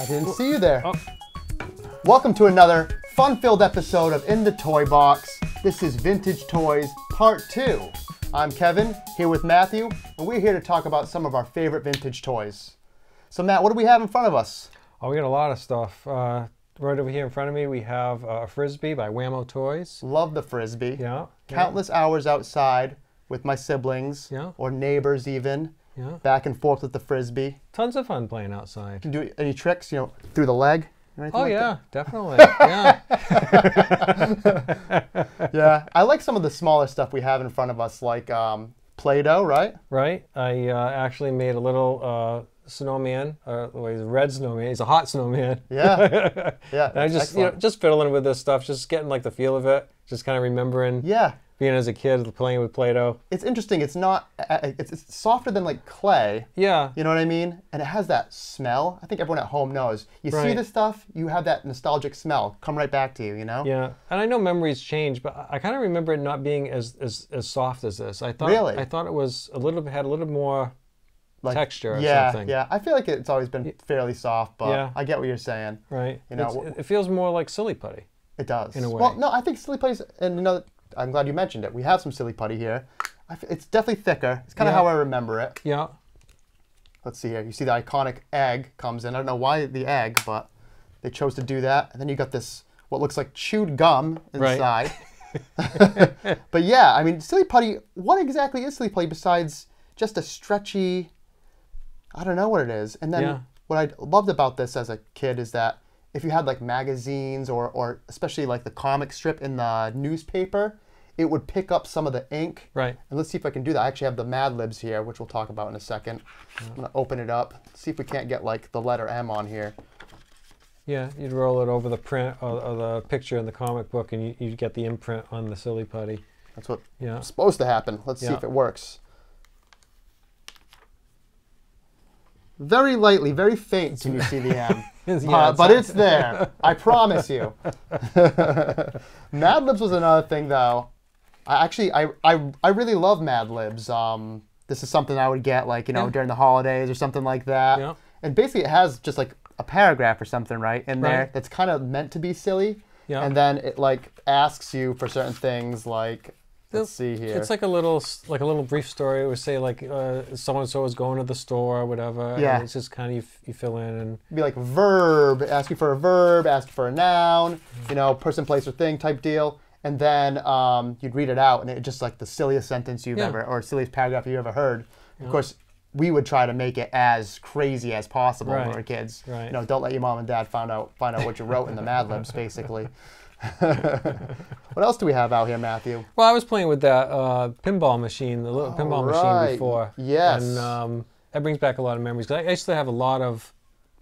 didn't see you there. Oh. Welcome to another fun-filled episode of In the Toy Box. This is Vintage Toys Part 2. I'm Kevin, here with Matthew, and we're here to talk about some of our favorite vintage toys. So Matt, what do we have in front of us? Oh, we got a lot of stuff. Right over here in front of me, we have a Frisbee by Wham-o toys. Love the Frisbee. Yeah. Countless hours outside with my siblings, or neighbors even, back and forth with the Frisbee. Tons of fun playing outside. Can you do any tricks, through the leg? Oh like yeah, definitely. Yeah. Yeah, I like some of the smaller stuff we have in front of us, like Play-Doh, right? Right. I actually made a little snowman. Well, he's a red snowman. He's a hot snowman. Yeah. Yeah. And I just just fiddling with this stuff, just getting like the feel of it, just kind of remembering. Yeah. Being as a kid playing with Play-Doh. It's interesting. It's not. It's softer than like clay. Yeah. You know what I mean? And it has that smell. I think everyone at home knows. You see this stuff, you have that nostalgic smell come right back to you. You know? Yeah. And I know memories change, but I kind of remember it not being as soft as this. I thought. Really? I thought it was had a little more like texture or something. Yeah. I feel like it's always been fairly soft, but yeah. I get what you're saying. Right. You know, it feels more like silly putty. It does. In a way. Well, no, I think silly putty's, and I'm glad you mentioned it. We have some silly putty here. It's definitely thicker. It's kind of how I remember it. Yeah. Let's see here. You see the iconic egg comes in. I don't know why the egg, but they chose to do that. And then you got this, what looks like chewed gum inside. Right. But yeah, I mean, silly putty, what exactly is silly putty besides just a stretchy, I don't know what it is. And then what I loved about this as a kid is that if you had like magazines or especially like the comic strip in the newspaper, it would pick up some of the ink. Right. And let's see if I can do that. I actually have the M.U.S.C.L.E here, which we'll talk about in a second. I'm going to open it up, see if we can't get like the letter M on here. Yeah, you'd roll it over the print or the picture in the comic book and you'd get the imprint on the silly putty. That's what's supposed to happen. Let's see if it works. Very lightly, very faint can you see the M. But it's there. I promise you. Mad Libs was another thing, though. I really love Mad Libs. This is something I would get like during the holidays or something like that. Yeah. And basically, it has just like a paragraph or something in there that's kind of meant to be silly. Yeah. And then it like asks you for certain things like. Let's see here. It's like a little brief story. It would say like so and so is going to the store or whatever. Yeah. And it's just kind of you fill in and be like verb, ask you for a verb, ask you for a noun, person, place, or thing type deal, and then you'd read it out, and it just like the silliest sentence you've ever or silliest paragraph you've ever heard. Of course, we would try to make it as crazy as possible when we were kids. Right. Don't let your mom and dad find out what you wrote in the Mad Libs, basically. What else do we have out here, Matthew? Well, I was playing with that pinball machine, the little pinball machine before. Yes. And that brings back a lot of memories. 'Cause I used to have a lot of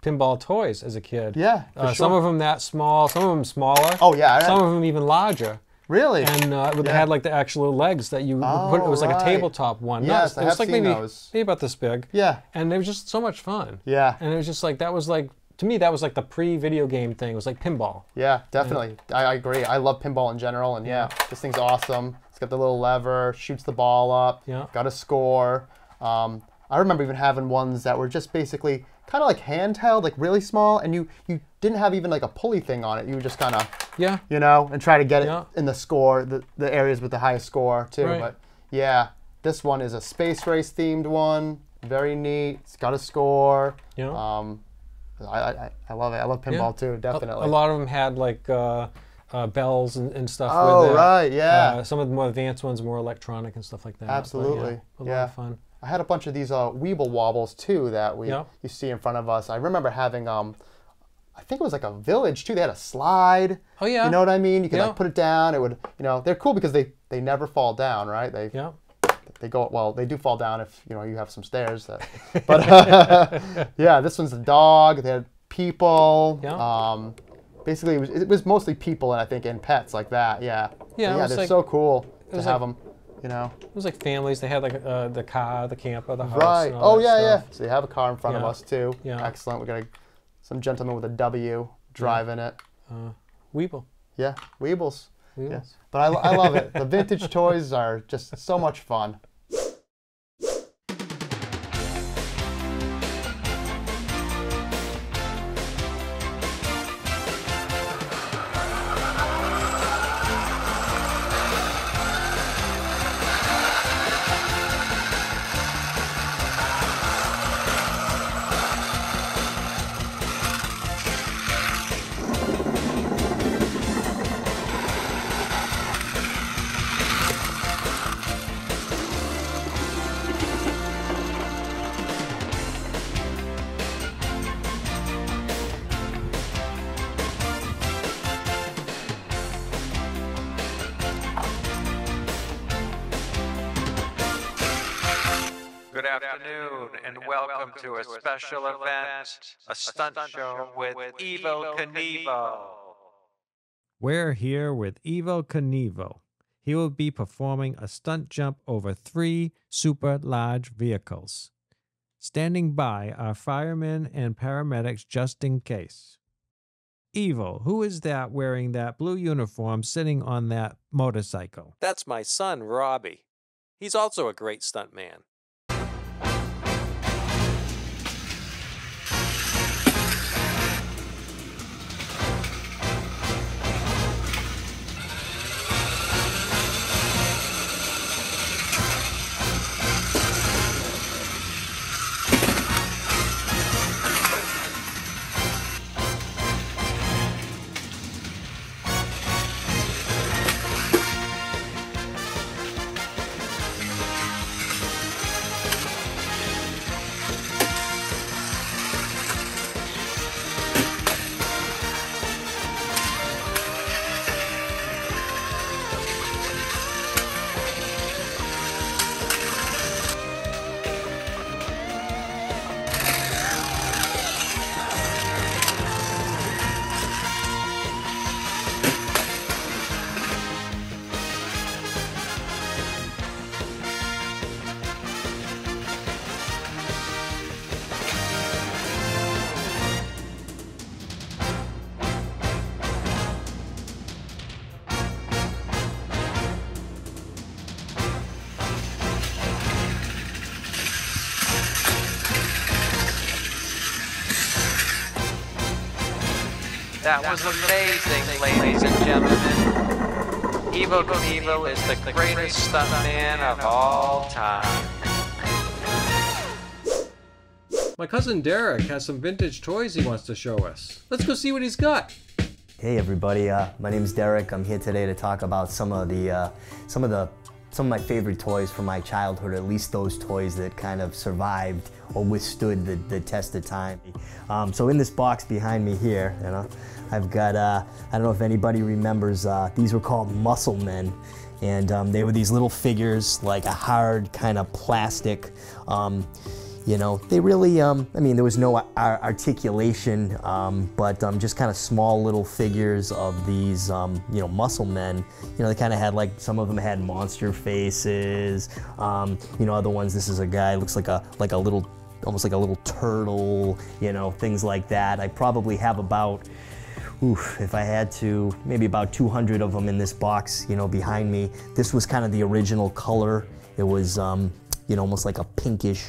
pinball toys as a kid. Yeah, for sure. Some of them that small, some of them smaller. Oh, yeah. Some of them even larger. Really? And they had like the actual legs that you put. It was like a tabletop one. Yes, it was like maybe about this big. Yeah. And it was just so much fun. Yeah. And it was just like, that was like, to me, that was like the pre-video game thing. It was like pinball. Yeah, definitely. I agree. I love pinball in general, and this thing's awesome. It's got the little lever, shoots the ball up, got a score. I remember even having ones that were just basically kind of like handheld, like really small, and you didn't have even like a pulley thing on it. You would just kind of, and try to get it in the score, the areas with the highest score too. Right. But yeah, this one is a space race themed one. Very neat. It's got a score. I love it. I love pinball too, definitely. A lot of them had like bells and stuff Oh, with it. right, yeah. Some of the more advanced ones more electronic and stuff like that. Absolutely. But, a lot of fun. I had a bunch of these Weeble Wobbles too that you see in front of us. I remember having, I think it was like a village too. They had a slide. Oh, yeah. You know what I mean? You could like put it down. It would, they're cool because they never fall down, right? They go, well, they do fall down if you have some stairs. But yeah, this one's a dog. They had people. Yeah. Basically, it was mostly people, and I think in pets like that. Yeah. Yeah. They're so cool to have them. It was like families. They had like the car, the camper, the house. Right. And all yeah. So you have a car in front of us too. Yeah. Excellent. We got some gentleman with a W driving it. Weeble. Yeah, Weebles. Yeah. But I love it. The vintage toys are just so much fun. good afternoon, and welcome to a special event, a stunt show with Evel Knievel. We're here with Evel Knievel. He will be performing a stunt jump over 3 super large vehicles. Standing by are firemen and paramedics just in case. Evel, who is that wearing that blue uniform sitting on that motorcycle? That's my son, Robbie. He's also a great stuntman. That was amazing, ladies and gentlemen. Evel Knievel is the greatest stuntman of all time. My cousin Derek has some vintage toys he wants to show us. Let's go see what he's got. Hey everybody, my name is Derek. I'm here today to talk about some of my favorite toys from my childhood, or at least those toys that kind of survived or withstood the test of time. So in this box behind me here, I've got, I don't know if anybody remembers, these were called Muscle Men. And they were these little figures, like a hard kind of plastic. They really, I mean, there was no articulation, but just kind of small little figures of these, muscle men. They kind of had, like, some of them had monster faces. Other ones, this is a guy, looks like a little, almost like a little turtle, things like that. I probably have about, if I had to, maybe about 200 of them in this box, behind me. This was kind of the original color. It was, almost like a pinkish,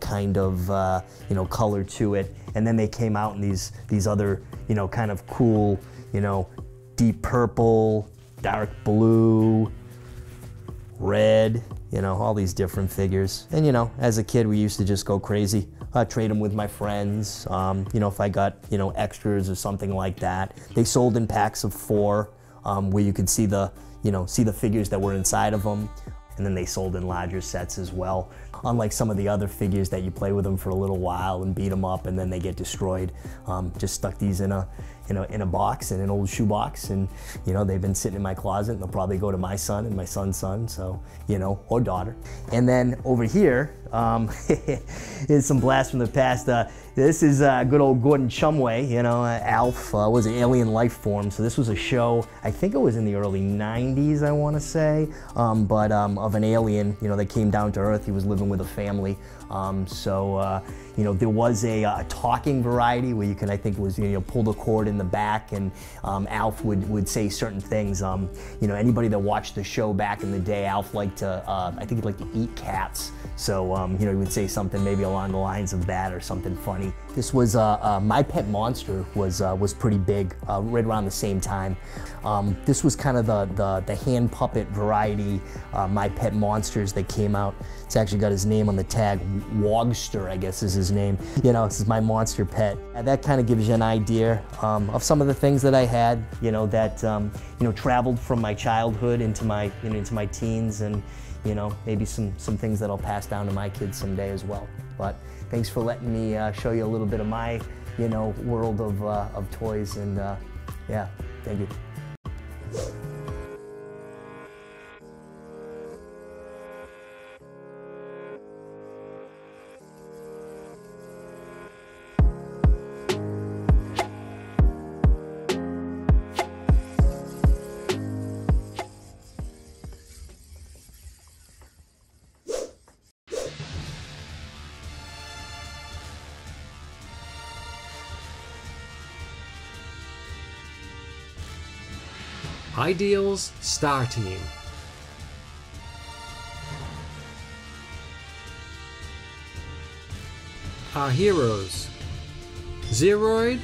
kind of, color to it. And then they came out in these other, kind of cool, deep purple, dark blue, red, all these different figures. And, as a kid, we used to just go crazy. Trade them with my friends, if I got, extras or something like that. They sold in packs of 4, where you could see the figures that were inside of them. And then they sold in larger sets as well. Unlike some of the other figures that you play with them for a little while and beat them up and then they get destroyed. Just stuck these in a box, in an old shoebox, and they've been sitting in my closet, and they'll probably go to my son and my son's son, so or daughter. And then over here is some blast from the past. This is good old Gordon Shumway, Alf was an alien life form. So this was a show, I think it was in the early 90s, I want to say, but of an alien, that came down to Earth. He was living with a family. There was a talking variety where you can, I think it was, pull the cord in the back, and Alf would say certain things. Anybody that watched the show back in the day, Alf liked to, I think he'd like to eat cats. So, he would say something maybe along the lines of that or something funny. This was, My Pet Monster was pretty big, right around the same time. This was kind of the hand puppet variety, My Pet Monsters that came out. It's actually got his name on the tag, Wogster, I guess is his name. This is my monster pet. And that kind of gives you an idea of some of the things that I had, that traveled from my childhood into my teens, and maybe some things that I'll pass down to my kids someday as well. But thanks for letting me show you a little bit of my world of toys, and yeah, thank you. Ideal's Star Team. Our heroes, Zeroid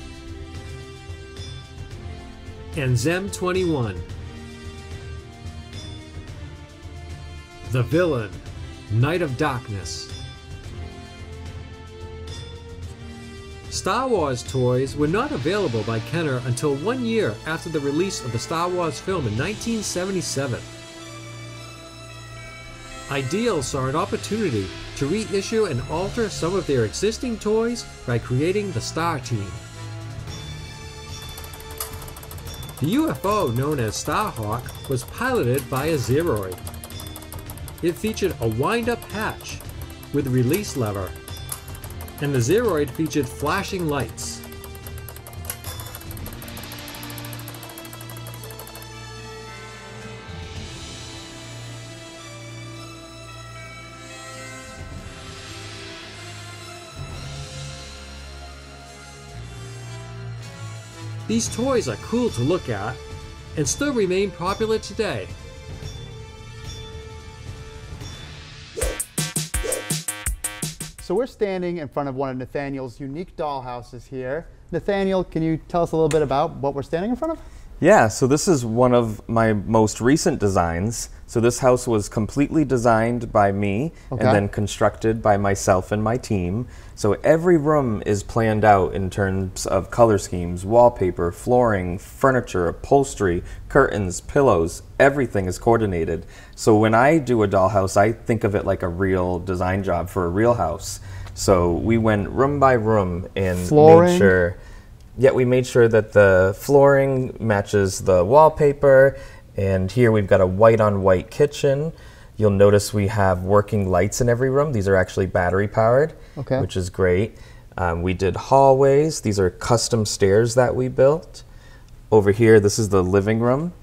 and Zem-21. The villain, Knight of Darkness. Star Wars toys were not available by Kenner until 1 year after the release of the Star Wars film in 1977. Ideal saw an opportunity to reissue and alter some of their existing toys by creating the Star Team. The UFO known as Starhawk was piloted by a Zeroid. It featured a wind-up hatch with a release lever, and the Zeroid featured flashing lights. These toys are cool to look at and still remain popular today. So we're standing in front of one of Nathaniel's unique dollhouses here. Nathaniel, can you tell us a little bit about what we're standing in front of? Yeah, so this is one of my most recent designs. So this house was completely designed by me and then constructed by myself and my team. So every room is planned out in terms of color schemes, wallpaper, flooring, furniture, upholstery, curtains, pillows, everything is coordinated. So when I do a dollhouse, I think of it like a real design job for a real house. So we went room by room and made sure we made sure that the flooring matches the wallpaper, and here we've got a white-on-white kitchen. You'll notice we have working lights in every room. These are actually battery powered, which is great. We did hallways. These are custom stairs that we built. Over here, this is the living room.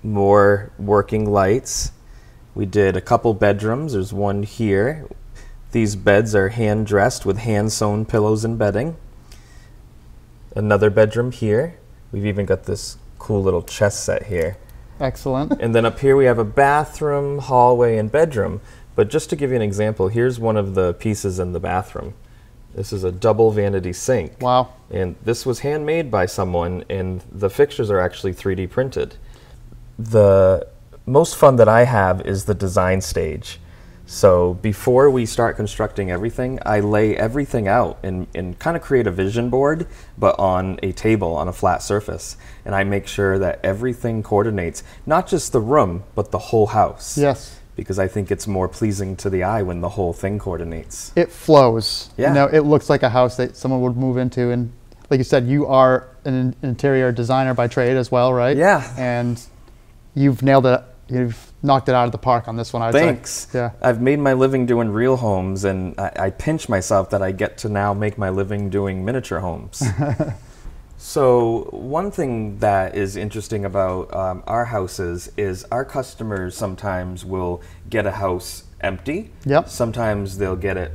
More working lights. We did a couple bedrooms. There's one here. These beds are hand-dressed with hand-sewn pillows and bedding. Another bedroom here. We've even got this cool little chess set here. Excellent. And then up here we have a bathroom, hallway, and bedroom. But just to give you an example, here's one of the pieces in the bathroom. This is a double vanity sink. Wow. And this was handmade by someone, and the fixtures are actually 3D printed. The most fun that I have is the design stage. So before we start constructing everything, I lay everything out and kind of create a vision board, but on a table, on a flat surface. And I make sure that everything coordinates, not just the room, but the whole house. Yes. Because I think it's more pleasing to the eye when the whole thing coordinates. It flows. Yeah. You know, it looks like a house that someone would move into. And like you said, you are an interior designer by trade as well, right? Yeah. And you've nailed it. You've knocked it out of the park on this one, I'd say. Thanks. Yeah. I've made my living doing real homes, and I pinch myself that I get to now make my living doing miniature homes. So one thing that is interesting about our houses is our customers sometimes will get a house empty. Yep. Sometimes they'll get it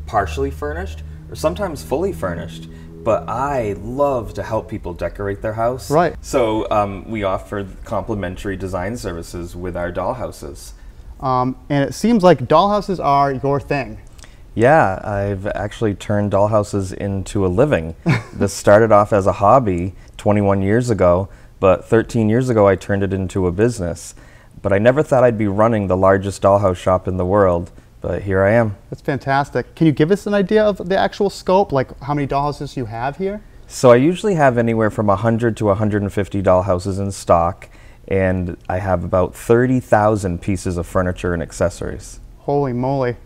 partially furnished, or sometimes fully furnished. But I love to help people decorate their house. Right. So we offer complimentary design services with our dollhouses. And it seems like dollhouses are your thing. Yeah, I've actually turned dollhouses into a living. This started off as a hobby 21 years ago, but 13 years ago I turned it into a business. But I never thought I'd be running the largest dollhouse shop in the world. But here I am. That's fantastic. Can you give us an idea of the actual scope, like how many dollhouses you have here? So I usually have anywhere from 100 to 150 dollhouses in stock, and I have about 30,000 pieces of furniture and accessories. Holy moly.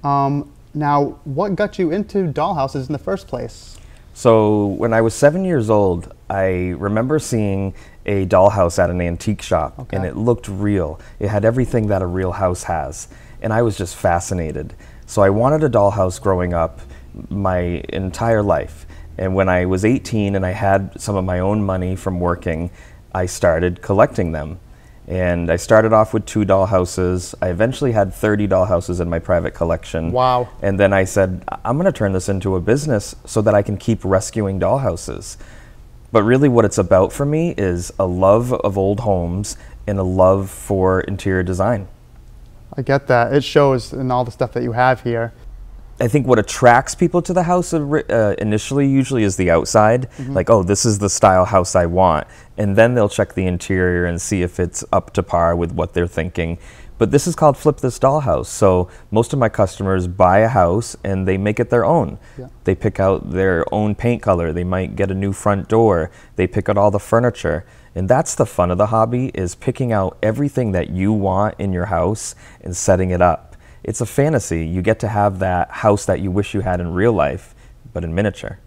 Now, what got you into dollhouses in the first place? So when I was 7 years old, I remember seeing a dollhouse at an antique shop, and it looked real. It had everything that a real house has. And I was just fascinated. So I wanted a dollhouse growing up my entire life. And when I was 18 and I had some of my own money from working, I started collecting them. And I started off with 2 dollhouses. I eventually had 30 dollhouses in my private collection. Wow. And then I said, I'm going to turn this into a business so that I can keep rescuing dollhouses. But really what it's about for me is a love of old homes and a love for interior design. I get that. It shows in all the stuff that you have here. I think what attracts people to the house initially usually is the outside. Like, oh, this is the style house I want. And then they'll check the interior and see if it's up to par with what they're thinking. But this is called Flip This Dollhouse. So most of my customers buy a house and they make it their own. Yeah. They pick out their own paint color. They might get a new front door. They pick out all the furniture. And that's the fun of the hobby, is picking out everything that you want in your house and setting it up. It's a fantasy. You get to have that house that you wish you had in real life, but in miniature.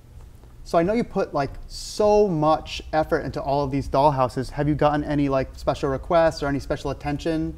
So I know you put like so much effort into all of these dollhouses. Have you gotten any like special requests or any special attention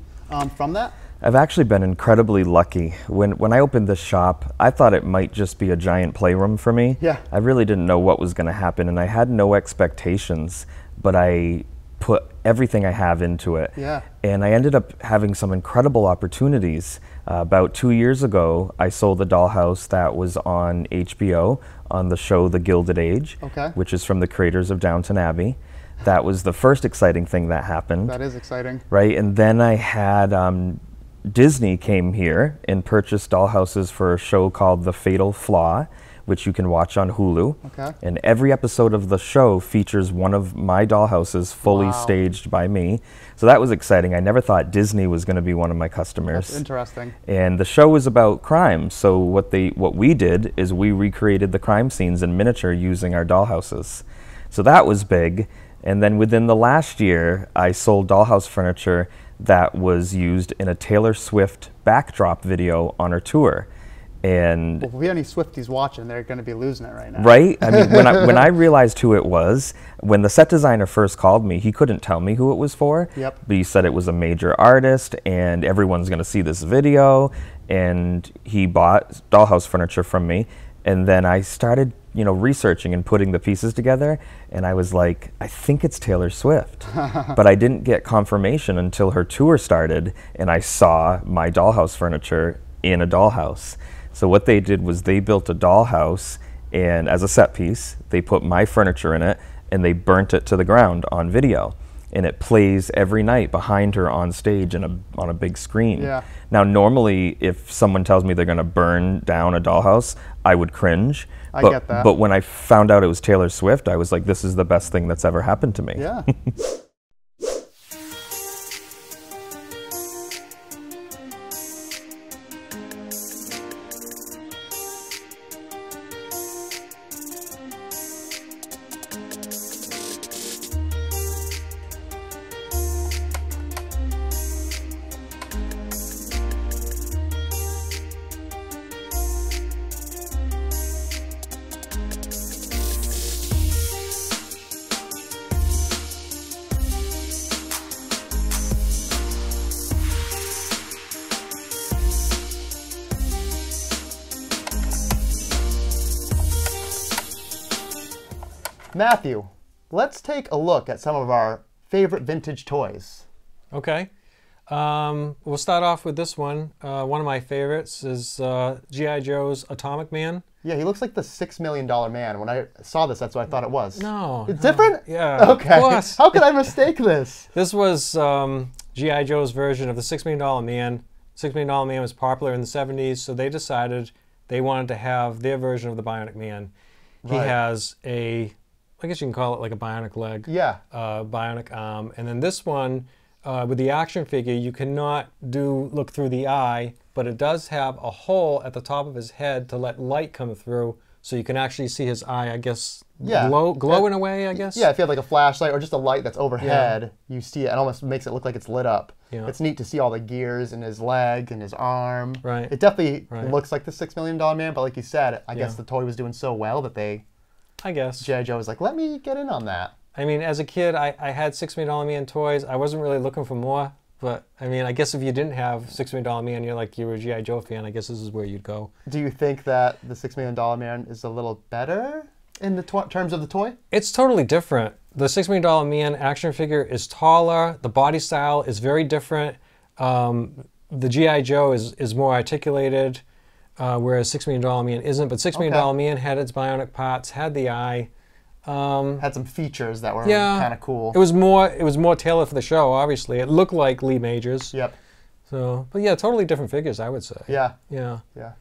from that? I've actually been incredibly lucky. When I opened this shop, I thought it might just be a giant playroom for me. Yeah. I really didn't know what was going to happen, and I had no expectations, but I put everything I have into it. Yeah. And I ended up having some incredible opportunities. About 2 years ago, I sold a dollhouse that was on HBO on the show The Gilded Age, which is from the creators of Downton Abbey. That was the first exciting thing that happened. That is exciting. Right, and then I had Disney came here and purchased dollhouses for a show called The Fatal Flaw, which you can watch on Hulu. Okay. And every episode of the show features one of my dollhouses fully staged by me. So that was exciting. I never thought Disney was going to be one of my customers. That's interesting. And the show was about crime. So what we did is we recreated the crime scenes in miniature using our dollhouses. So that was big. And then within the last year, I sold dollhouse furniture that was used in a Taylor Swift backdrop video on her tour. And well, if we have any Swifties watching, they're going to be losing it right now. Right? I mean, when I realized who it was, when the set designer first called me, he couldn't tell me who it was for. Yep. But he said it was a major artist and everyone's going to see this video. And he bought dollhouse furniture from me. And then I started, researching and putting the pieces together. And I was like, I think it's Taylor Swift. But I didn't get confirmation until her tour started and I saw my dollhouse furniture in a dollhouse. So what they did was they built a dollhouse, and as a set piece, they put my furniture in it, and they burnt it to the ground on video. And it plays every night behind her on stage and on a big screen. Yeah. Now, normally, if someone tells me they're going to burn down a dollhouse, I would cringe. I get that. But when I found out it was Taylor Swift, I was like, this is the best thing that's ever happened to me. Yeah. Matthew, let's take a look at some of our favorite vintage toys. Okay. We'll start off with this one. One of my favorites is G.I. Joe's Atomic Man. Yeah, he looks like the $6 Million Man. When I saw this, that's what I thought it was. No. It's different? Yeah, okay. Of course. How could I mistake this? This was G.I. Joe's version of the $6 Million Man. $6 Million Man was popular in the 70s, so they decided they wanted to have their version of the Bionic Man. He has a, I guess you can call it like a bionic leg. Yeah. Bionic arm. And then this one, with the action figure, you cannot look through the eye, but it does have a hole at the top of his head to let light come through, so you can actually see his eye, I guess, glow in a way, I guess. Yeah, if you have like a flashlight or just a light that's overhead, you see it. It almost makes it look like it's lit up. Yeah. It's neat to see all the gears in his leg and his arm. Right. It definitely looks like the $6 Million Man, but like you said, I guess the toy was doing so well that G.I. Joe was like, let me get in on that. I mean, as a kid, I had $6 Million Man toys. I wasn't really looking for more, but I mean, I guess if you didn't have $6 Million Man, you were a G.I. Joe fan, I guess this is where you'd go. Do you think that the $6 Million Man is a little better in the terms of the toy? It's totally different. The $6 Million Man action figure is taller. The body style is very different. The G.I. Joe is more articulated, whereas $6 Million Man isn't. But $6 Million Man had its bionic parts, had the eye. Had some features that were kind of cool. It was more tailored for the show, obviously. It looked like Lee Majors. Yep. So, but yeah, totally different figures, I would say. Yeah. Yeah. Yeah.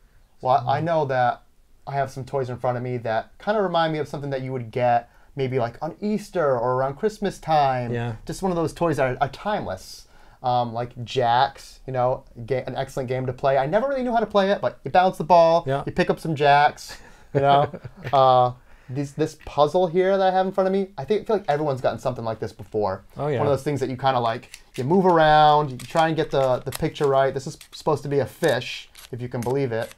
Well, I know that I have some toys in front of me that kind of remind me of something that you would get maybe like on Easter or around Christmas time. Yeah. Just one of those toys that are timeless. Like Jacks, you know, an excellent game to play. I never really knew how to play it, but you bounce the ball, you pick up some Jacks, you know. This puzzle here that I have in front of me, I feel like everyone's gotten something like this before. Oh, yeah. One of those things that you kind of like, you move around, you try and get the picture right. This is supposed to be a fish, if you can believe it.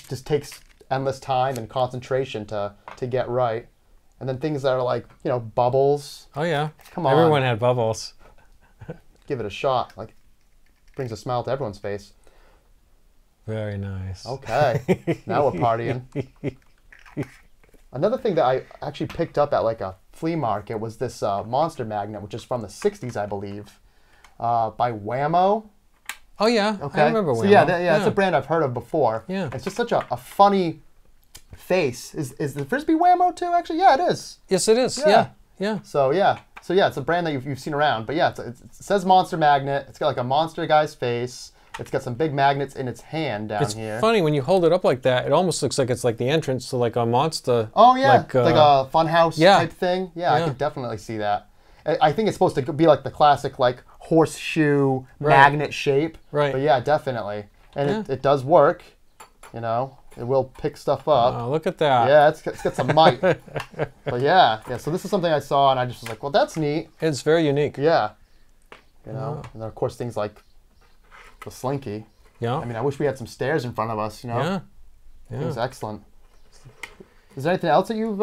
Just takes endless time and concentration to get right. And then things that are like, you know, bubbles. Oh, yeah. Come on. Everyone had bubbles. Give it a shot. Like, brings a smile to everyone's face. Very nice. Okay. Now we're partying. Another thing that I actually picked up at like a flea market was this monster magnet, which is from the 60s, I believe, by Wham-o. Oh, yeah. Okay. I remember Wham-o. So yeah, that's a brand I've heard of before. Yeah. It's just such a funny face. Is the Frisbee Wham-o too, actually? Yeah, it is. Yes, it is. Yeah. Yeah. So yeah, it's a brand that you've seen around. But yeah, it says monster magnet. It's got like a monster guy's face. It's got some big magnets in its hand down here. It's funny, when you hold it up like that, it almost looks like it's like the entrance to like a monster. Oh yeah, like a funhouse type thing. Yeah, yeah, I could definitely see that. I think it's supposed to be like the classic like horseshoe magnet shape. Right. But yeah, definitely. And it does work. You know, it will pick stuff up. Oh, look at that. Yeah, it's got some might. But yeah, so this is something I saw and I just was like, well, that's neat. It's very unique. Yeah. You know, and then of course things like the Slinky. Yeah. I mean, I wish we had some stairs in front of us, you know? Yeah. It was excellent. Is there anything else that you've,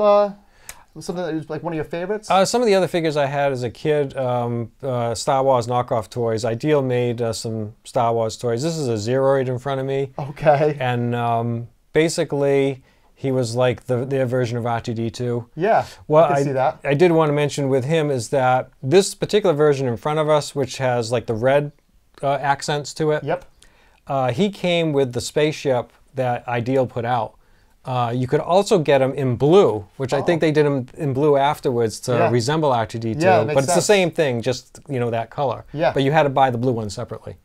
something that was like one of your favorites? Some of the other figures I had as a kid, Star Wars knockoff toys. Ideal made some Star Wars toys. This is a Zeroid in front of me. Okay. And basically, he was like their version of R2-D2. Yeah, well, I can see that. I did want to mention with him is that this particular version in front of us, which has like the red accents to it. Yep. He came with the spaceship that Ideal put out. You could also get him in blue, which I think they did him in blue afterwards to resemble R2-D2. Yeah, but it's the same thing, just that color. Yeah. But you had to buy the blue one separately.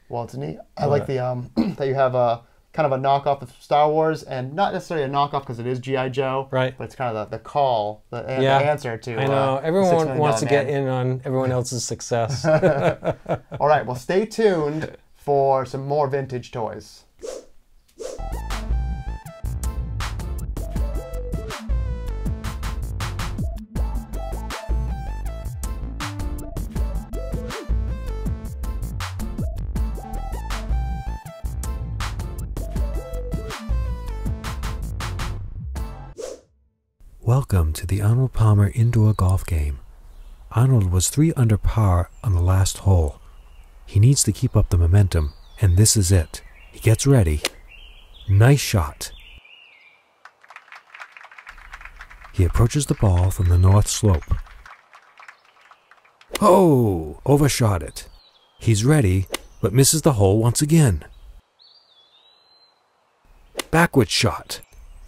Well, it's neat. I like the that you have a kind of a knockoff of Star Wars, and not necessarily a knockoff because it is G.I. Joe. Right. But it's kind of the call, the answer to. I know. Everyone wants to get in on everyone else's success. All right. Well, stay tuned for some more vintage toys. Welcome to the Arnold Palmer indoor golf game. Arnold was 3 under par on the last hole. He needs to keep up the momentum, and this is it. He gets ready. Nice shot. He approaches the ball from the north slope. Oh! Overshot it. He's ready, but misses the hole once again. Backward shot.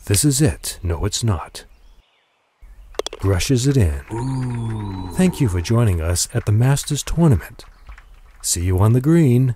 This is it. No, it's not. Brushes it in. Ooh. Thank you for joining us at the Masters Tournament. See you on the green.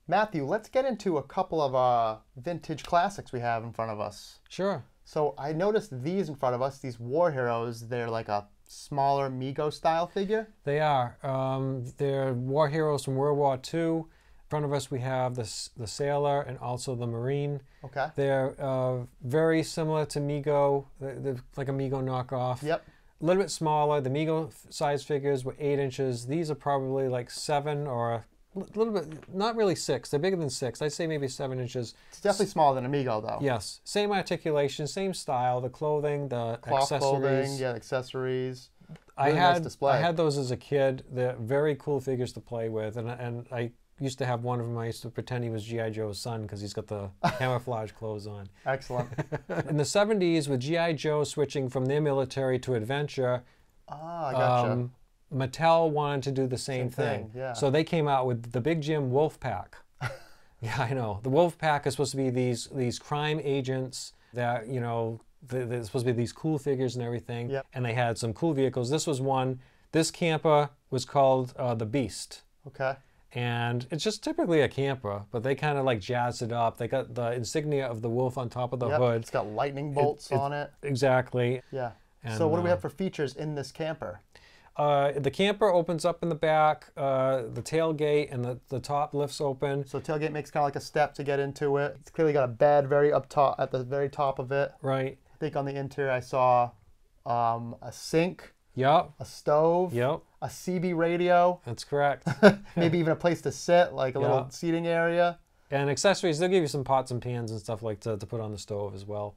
Matthew, let's get into a couple of vintage classics we have in front of us. Sure. So I noticed these in front of us, these war heroes. They're like a smaller Mego style figure. They are. They're war heroes from World War II. front of us we have the Sailor and also the Marine. Okay. They're very similar to Me-Go. They're like a Me-Go knockoff. Yep. A little bit smaller. The Me-Go size figures were 8 inches. These are probably like 7 or a little bit, not really 6. They're bigger than 6. I'd say maybe 7 inches. It's definitely smaller than Amigo, though. Yes. Same articulation, same style. The clothing, the cloth accessories. clothing, yeah, accessories. Really nice display. I had those as a kid. They're very cool figures to play with, and I used to have one of them. I used to pretend he was G.I. Joe's son because he's got the camouflage clothes on. Excellent. In the 70s, with G.I. Joe switching from their military to adventure, gotcha. Mattel wanted to do the same thing. Yeah. So they came out with the Big Jim Wolf Pack. Yeah, I know. The Wolf Pack is supposed to be these crime agents that, you know, they're supposed to be these cool figures and everything. Yep. And they had some cool vehicles. This was one. This camper was called the Beast. Okay. And it's just typically a camper, but they kind of like jazzed it up. They got the insignia of the wolf on top of the hood. It's got lightning bolts on it. Exactly. Yeah. And, so what do we have for features in this camper? The camper opens up in the back, the tailgate and the top lifts open. So tailgate makes kind of like a step to get into it. It's clearly got a bed up top, at the very top of it. Right. I think on the interior I saw a sink. Yep. A stove. Yep. A CB radio. That's correct. Maybe even a place to sit, like a little seating area. And accessories, they'll give you some pots and pans and stuff like to put on the stove as well.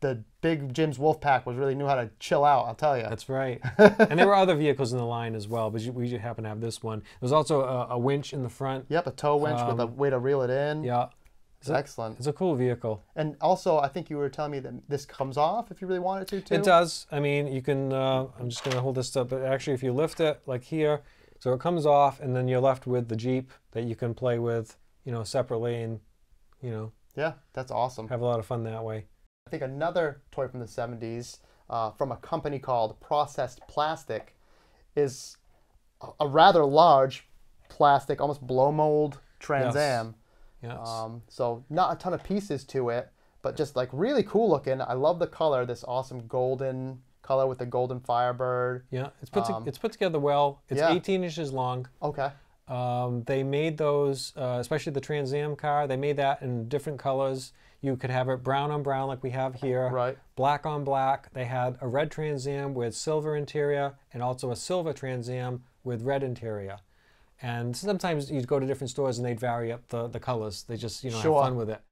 The Big Jim's Wolf Pack really knew how to chill out, I'll tell you. That's right. And there were other vehicles in the line as well, but we happen to have this one. There's also a winch in the front. Yep, a tow winch with a way to reel it in. Yeah. Excellent. It's a cool vehicle. And also, I think you were telling me that this comes off if you really wanted to, too? It does. I mean, you can, I'm just going to hold this up, but actually if you lift it like here, so it comes off and then you're left with the Jeep that you can play with, you know, separately and, you know. Yeah, that's awesome. Have a lot of fun that way. I think another toy from the 70s from a company called Processed Plastic is a rather large plastic, almost blow mold Trans Am. Yes. So not a ton of pieces to it, but just like really cool looking. I love the color, this awesome golden color with the golden Firebird. Yeah, it's put together well. It's 18 inches long. Okay. They made those, especially the Trans Am car, they made that in different colors. You could have it brown on brown like we have here. Right. Black on black. They had a red Trans Am with silver interior and also a silver Trans Am with red interior. And sometimes you'd go to different stores and they'd vary up the colors. They just, you know, have fun with it.